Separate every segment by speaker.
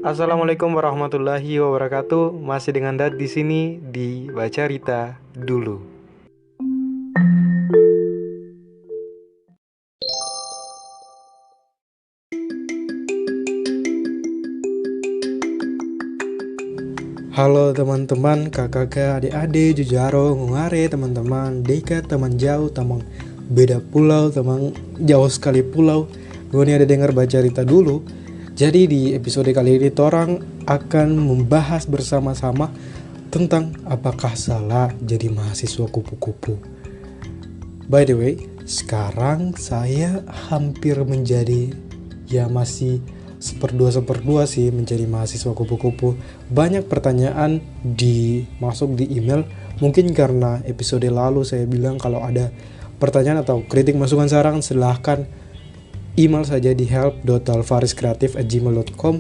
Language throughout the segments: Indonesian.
Speaker 1: Assalamualaikum warahmatullahi wabarakatuh. Masih dengan Dad di sini di Baca Rita dulu. Halo teman-teman, kakak-kakak, adik-adik, jujaro, ngungare, teman-teman, deka, teman jauh, teman beda pulau, teman jauh sekali pulau. Gue nih ada dengar Baca Rita dulu. Jadi di episode kali ini orang akan membahas bersama-sama tentang apakah salah jadi mahasiswa kupu-kupu. By the way, sekarang saya hampir menjadi masih seperdua sih menjadi mahasiswa kupu-kupu. Banyak pertanyaan masuk di email. Mungkin karena episode lalu saya bilang kalau ada pertanyaan atau kritik masukan saran silahkan email saja di help.alvariskreatif@gmail.com.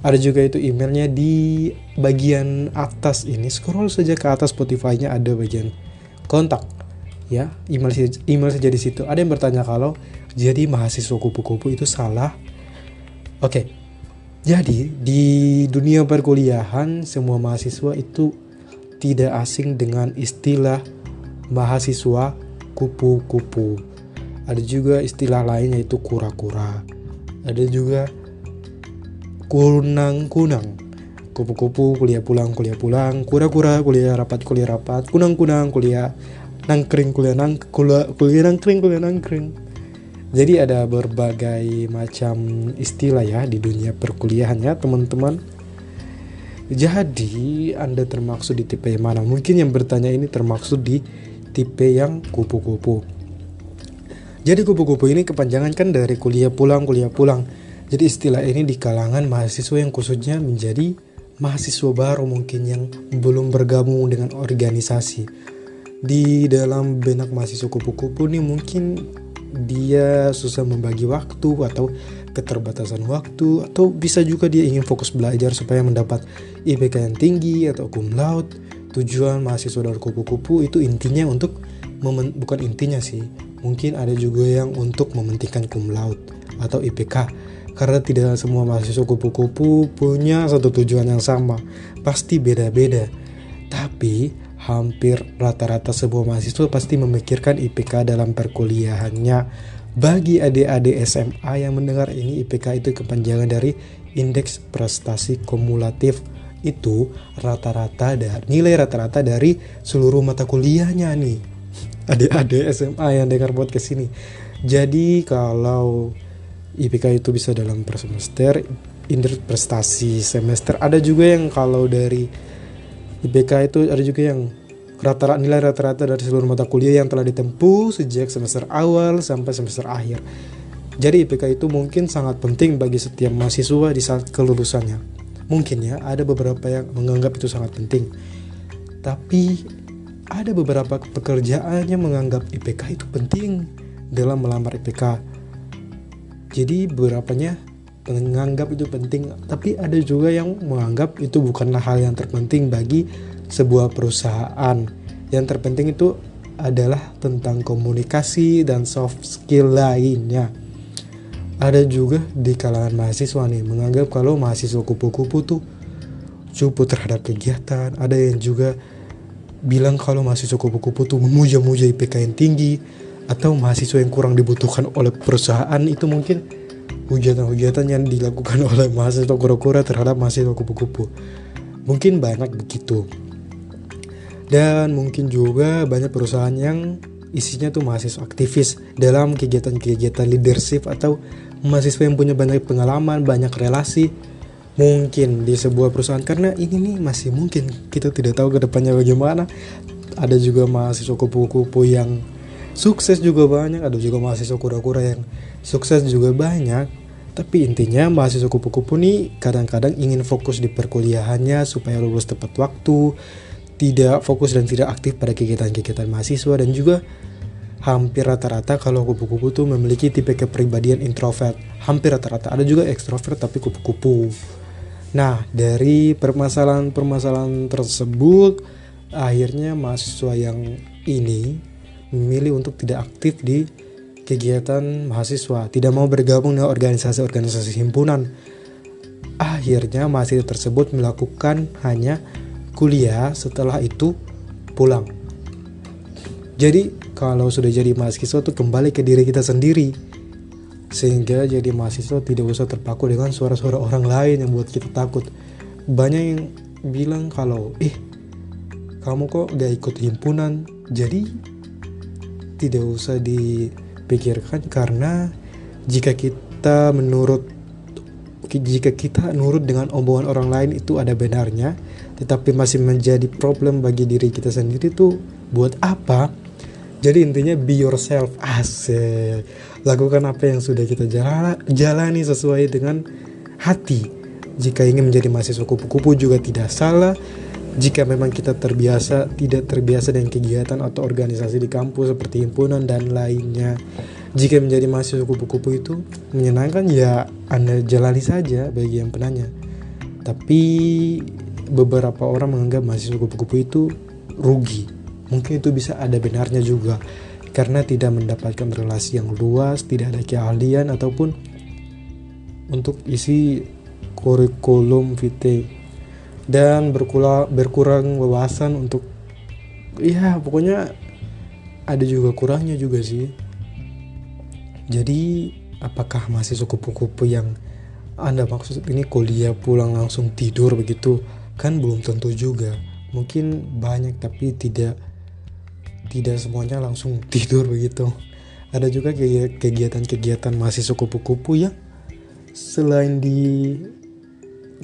Speaker 1: Ada juga itu emailnya di bagian atas ini. Scroll saja ke atas Spotify-nya ada bagian kontak. Ya, email saja di situ. Ada yang bertanya kalau jadi mahasiswa kupu-kupu itu salah. Oke. Jadi di dunia perkuliahan semua mahasiswa itu tidak asing dengan istilah mahasiswa kupu-kupu. Ada juga istilah lain yaitu kura-kura. Ada juga kunang-kunang. Kupu-kupu kuliah pulang, kura-kura kuliah rapat, kunang-kunang kuliah nangkring. Jadi ada berbagai macam istilah ya di dunia perkuliahan ya teman-teman. Jadi Anda termaksud di tipe yang mana? Mungkin yang bertanya ini termaksud di tipe yang kupu-kupu. Jadi kupu-kupu ini kepanjangan kan dari kuliah pulang. Jadi istilah ini di kalangan mahasiswa yang khususnya menjadi mahasiswa baru mungkin yang belum bergabung dengan organisasi. Di dalam benak mahasiswa kupu-kupu nih mungkin dia susah membagi waktu atau keterbatasan waktu, atau bisa juga dia ingin fokus belajar supaya mendapat IPK yang tinggi atau cum laude. Tujuan mahasiswa dari kupu-kupu itu intinya untuk bukan intinya sih, mungkin ada juga yang untuk mementingkan cum laude atau IPK, karena tidak semua mahasiswa kupu-kupu punya satu tujuan yang sama, pasti beda-beda. Tapi hampir rata-rata sebuah mahasiswa pasti memikirkan IPK dalam perkuliahannya. Bagi adik-adik SMA yang mendengar ini, IPK itu kepanjangan dari Indeks Prestasi Kumulatif. Itu nilai rata-rata dari seluruh mata kuliahnya nih. Adik-adik SMA yang dengar podcast ini. Jadi kalau IPK itu bisa dalam per semester, indeks prestasi semester. Ada juga yang kalau dari IPK itu ada juga yang nilai rata-rata dari seluruh mata kuliah yang telah ditempuh sejak semester awal sampai semester akhir. Jadi IPK itu mungkin sangat penting bagi setiap mahasiswa di saat kelulusannya. Mungkin ya ada beberapa yang menganggap itu sangat penting. Tapi ada beberapa pekerjaan yang menganggap IPK itu penting dalam melamar IPK. Jadi beberapanya menganggap itu penting, tapi ada juga yang menganggap itu bukanlah hal yang terpenting bagi sebuah perusahaan. Yang terpenting itu adalah tentang komunikasi dan soft skill lainnya. Ada juga di kalangan mahasiswa nih menganggap kalau mahasiswa kupu-kupu tuh cupu terhadap kegiatan. Ada yang juga bilang kalau mahasiswa kupu-kupu tuh memuja-muja IPK yang tinggi, atau mahasiswa yang kurang dibutuhkan oleh perusahaan. Itu mungkin hujatan-hujatan yang dilakukan oleh mahasiswa kura-kura terhadap mahasiswa kupu-kupu. Mungkin banyak begitu. Dan mungkin juga banyak perusahaan yang isinya tuh mahasiswa aktivis dalam kegiatan-kegiatan leadership, atau mahasiswa yang punya banyak pengalaman, banyak relasi mungkin di sebuah perusahaan. Karena ini nih masih mungkin, kita tidak tahu ke depannya bagaimana. Ada juga mahasiswa kupu-kupu yang sukses juga banyak, ada juga mahasiswa kura-kura yang sukses juga banyak. Tapi intinya mahasiswa kupu-kupu nih kadang-kadang ingin fokus di perkuliahannya supaya lulus tepat waktu, tidak fokus dan tidak aktif pada kegiatan-kegiatan mahasiswa. Dan juga hampir rata-rata kalau kupu-kupu tuh memiliki tipe kepribadian introvert. Hampir rata-rata, ada juga ekstrovert tapi kupu-kupu. Nah, dari permasalahan tersebut, akhirnya mahasiswa yang ini memilih untuk tidak aktif di kegiatan mahasiswa, tidak mau bergabung dengan organisasi-organisasi himpunan. akhirnya mahasiswa tersebut melakukan hanya kuliah, setelah itu pulang. Jadi kalau sudah jadi mahasiswa tuh kembali ke diri kita sendiri, sehingga jadi mahasiswa tidak usah terpaku dengan suara-suara orang lain yang buat kita takut. Banyak yang bilang kalau kamu kok gak ikut himpunan, jadi tidak usah dipikirkan, karena jika kita nurut dengan omongan orang lain itu ada benarnya, tetapi masih menjadi problem bagi diri kita sendiri tuh buat apa? Jadi intinya be yourself, asik. Lakukan apa yang sudah kita jalani sesuai dengan hati. Jika ingin menjadi mahasiswa kupu-kupu juga tidak salah. Jika memang kita tidak terbiasa dengan kegiatan atau organisasi di kampus seperti himpunan dan lainnya. Jika menjadi mahasiswa kupu-kupu itu menyenangkan, ya Anda jalani saja bagi yang penanya. Tapi beberapa orang menganggap mahasiswa kupu-kupu itu rugi. Mungkin itu bisa ada benarnya juga, karena tidak mendapatkan relasi yang luas, tidak ada keahlian ataupun untuk isi kurikulum vitae, dan berkurang wawasan untuk, ya pokoknya ada juga kurangnya juga sih. Jadi apakah mahasiswa kupu-kupu yang Anda maksud ini kuliah pulang langsung tidur begitu? Kan belum tentu juga. Mungkin banyak tapi tidak semuanya langsung tidur begitu. Ada juga kegiatan-kegiatan mahasiswa kupu-kupu yang selain di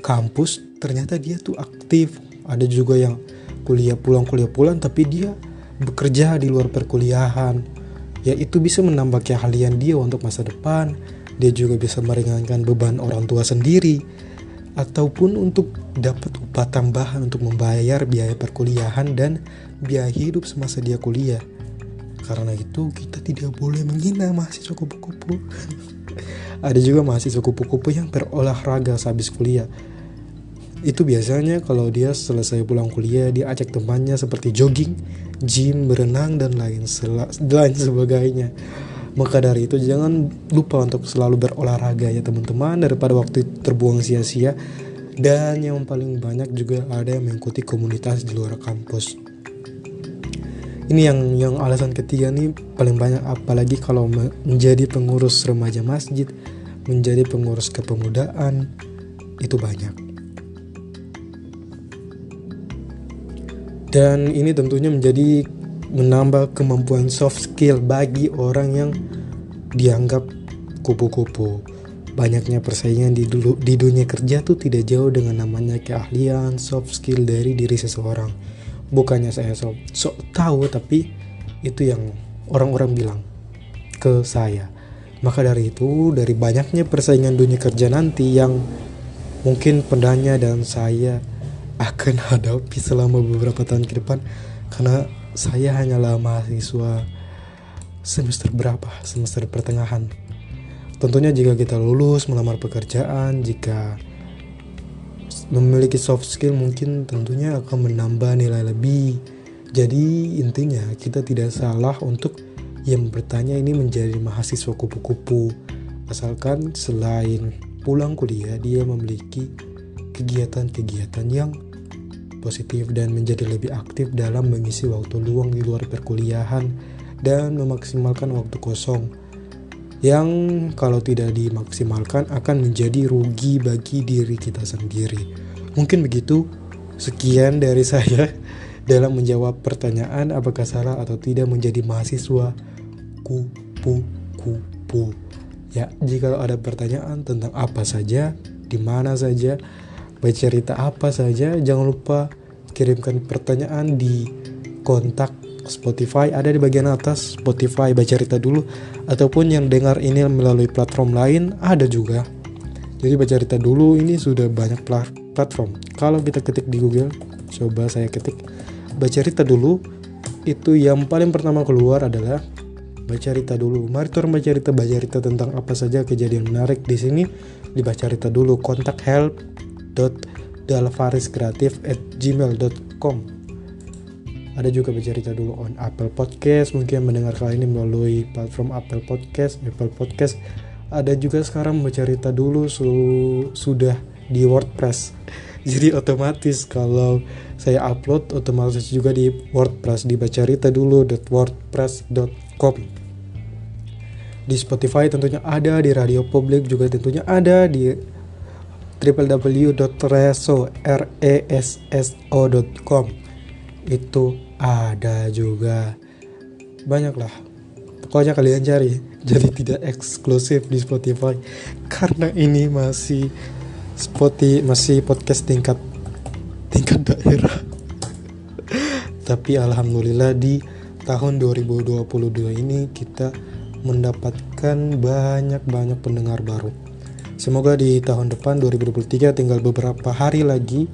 Speaker 1: kampus ternyata dia tuh aktif. Ada juga yang kuliah pulang tapi dia bekerja di luar perkuliahan. Ya itu bisa menambah keahlian dia untuk masa depan. Dia juga bisa meringankan beban orang tua sendiri, ataupun untuk dapat upah tambahan untuk membayar biaya perkuliahan dan biaya hidup semasa dia kuliah. Karena itu kita tidak boleh menghina mahasiswa kupu-kupu. Ada juga mahasiswa kupu-kupu yang berolahraga sehabis kuliah. Itu biasanya kalau dia selesai pulang kuliah, dia ajak temannya seperti jogging, gym, berenang, dan lain sebagainya. Maka dari itu jangan lupa untuk selalu berolahraga ya teman-teman, daripada waktu terbuang sia-sia. Dan yang paling banyak juga ada yang mengikuti komunitas di luar kampus. Ini yang alasan ketiga nih paling banyak, apalagi kalau menjadi pengurus remaja masjid, menjadi pengurus kepemudaan, itu banyak. Dan ini tentunya menambah kemampuan soft skill bagi orang yang dianggap kupu-kupu. Banyaknya persaingan di dunia kerja tuh tidak jauh dengan namanya keahlian soft skill dari diri seseorang. Bukannya saya sok tahu, tapi itu yang orang-orang bilang ke saya. Maka dari itu, dari banyaknya persaingan dunia kerja nanti yang mungkin pendanya dan saya akan hadapi selama beberapa tahun ke depan, karena saya hanyalah mahasiswa semester pertengahan. Tentunya jika kita lulus melamar pekerjaan, jika memiliki soft skill, mungkin tentunya akan menambah nilai lebih. Jadi intinya kita tidak salah untuk yang bertanya ini menjadi mahasiswa kupu-kupu, asalkan selain pulang kuliah dia memiliki kegiatan-kegiatan yang positif dan menjadi lebih aktif dalam mengisi waktu luang di luar perkuliahan dan memaksimalkan waktu kosong yang kalau tidak dimaksimalkan akan menjadi rugi bagi diri kita sendiri. Mungkin begitu, sekian dari saya dalam menjawab pertanyaan apakah salah atau tidak menjadi mahasiswa kupu-kupu. Ya, jika ada pertanyaan tentang apa saja, di mana saja, bercerita apa saja, jangan lupa kirimkan pertanyaan di kontak Spotify, ada di bagian atas Spotify Bacarita dulu, ataupun yang dengar ini melalui platform lain ada juga. Jadi Bacarita dulu ini sudah banyak platform. Kalau kita ketik di Google, coba saya ketik Bacarita dulu, itu yang paling pertama keluar adalah Bacarita dulu. Mari kita bercerita tentang apa saja kejadian menarik di sini di Bacarita dulu. Kontak help.dalvariskreatif@gmail.com. Ada juga bercerita dulu on Apple Podcast, mungkin mendengar kali ini melalui platform Apple Podcast. Ada juga sekarang bercerita dulu sudah di WordPress. Jadi otomatis kalau saya upload otomatis juga di WordPress, di bacarita.wordpress.com. Di Spotify tentunya ada, di Radio Publik juga tentunya ada, di www.reso.com itu ada juga. Banyak lah, pokoknya kalian cari. Jadi tidak eksklusif di Spotify karena ini masih podcast tingkat daerah. Tapi alhamdulillah di tahun 2022 ini kita mendapatkan banyak pendengar baru. Semoga di tahun depan 2023 tinggal beberapa hari lagi,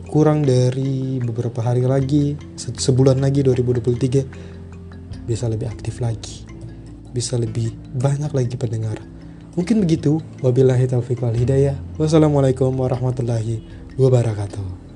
Speaker 1: kurang dari beberapa hari lagi, sebulan lagi 2023 bisa lebih aktif lagi, bisa lebih banyak lagi pendengar. Mungkin begitu. Wabillahi taufiq wal hidayah. Wassalamualaikum warahmatullahi wabarakatuh.